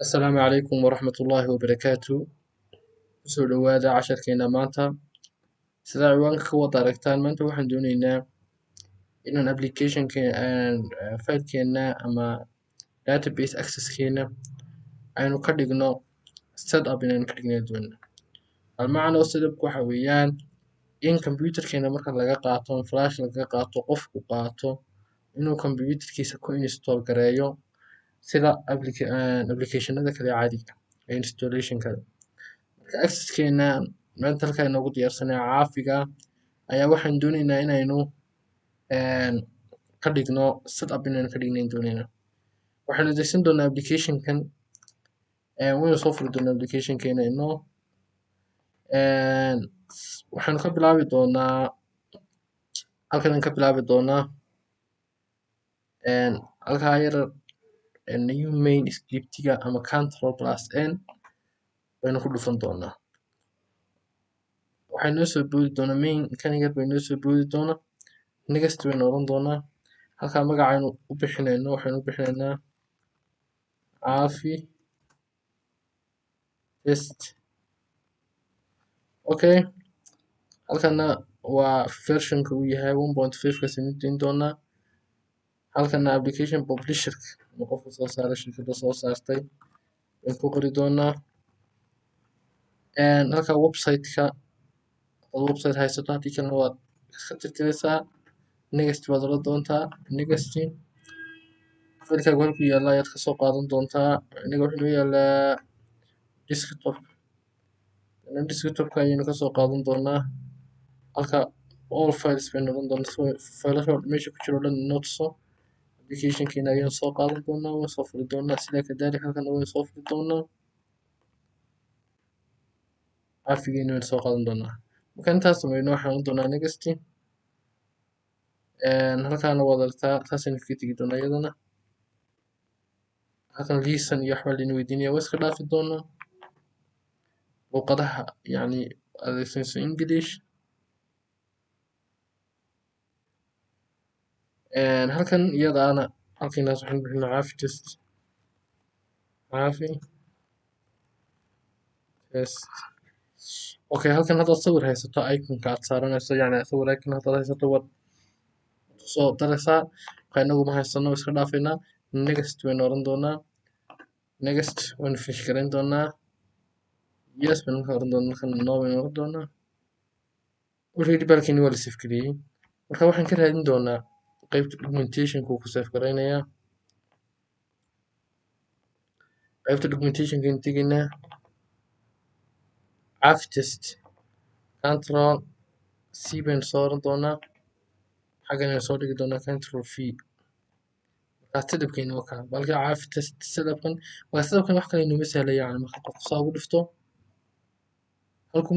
السلام عليكم ورحمة الله وبركاته. soo dhawaada casharkeena maanta. Sida ciwaanka ka wada aragtaan maanta waxaan doonaynaa inaan filekeena ama database accesskeena aynu ka dhigno setup inaan ka dhigno doonaa. Almacno setup waxa weeyaan in computerkeena marka laga qaato flash laga qaato qofku qaato inuu computerkiisa ku install gareeyo sida applicationada kale caadiga installationka. Accesskeena maanta halka inoogu diyaarsanay caafiga ayaa waxaan doonaynaa inaynu ka dhigno setup inaan ka dhignayn doonaynaa. Waxaan adeegsan doonaa applicationkan waynu soo furi doonaa applicationkeena waxaan ka bilaabi doonaa halkan ka bilaabi doonaa halka yar new main scriptiga ama Ctrl+N waynu ku dhufan doonaa. waxaan noo soo boodi doonaa main kan yar bay noo soo boodi doonaa next waynu oran doonaa halka magacaynu u bixinayno waxaan u bixinaynaa caafi test. Okay, halkana waa versionka uu yahay 1.5 ka samayn doonaa. halkana application publisher ma qofka soo saaray shirkadda soo saartay waan ku qori doonaa. halka website-ka website haysato hadii kalena waad iska tirtiraysaa next baad oran doontaa next filekaagu halkuu yaalla ayaad ka soo qaadan doontaa. aniga wuxuu noo yaalaa desktop-ka ayaynu ka soo qaadan doonaa. halka all files baynu oran doonaa faylasha meesha ku jiro dhan inoo tuso applicationkeena ayaynu soo qaadan doonaa waan soo furi doonaa sidaa kadaalika halkana waynu soo furi doonaa caafigeena waynu soo qaadan doonaa. marka intaas samayno waxaan oran doonaa next halkaana waad aragtaa taasaynu kaga tegi doonaa iyadana. halkan liisan iyo waxbaa laina weydiinaya waa iska dhaafi doonaa luqadaha yacni adeegsanayso English. halkan iyadaana halkaynaas waxaan bixinaa caafi test caafi test. okay, halkan haddaad sawir haysato iconka aad saaranayso yacni sawir icon haddaad haysato waad soo daraysaa. marka inagu ma haysano iska dhaafaynaa next waynu oran doonaa next waynu finish garayn doonaa yes baynu markaa oran doonaa halkan no waynu oran doonaa. already balkeeni waa la save gareeyey marka waxaan ka raadin doonaa qaybta documentationka uu ku save garaynayaa. qaybta documentationka aynu tegaynaa caafi test Ctrl+C baynu soo oran doonaa xaggan aynu soo dhigi doonaa Ctrl+V. marka setupkeena waa kaa balka caafi test setupkan wax kale inoma sahlaya yacni marka qofku saa ugu dhifto halkuu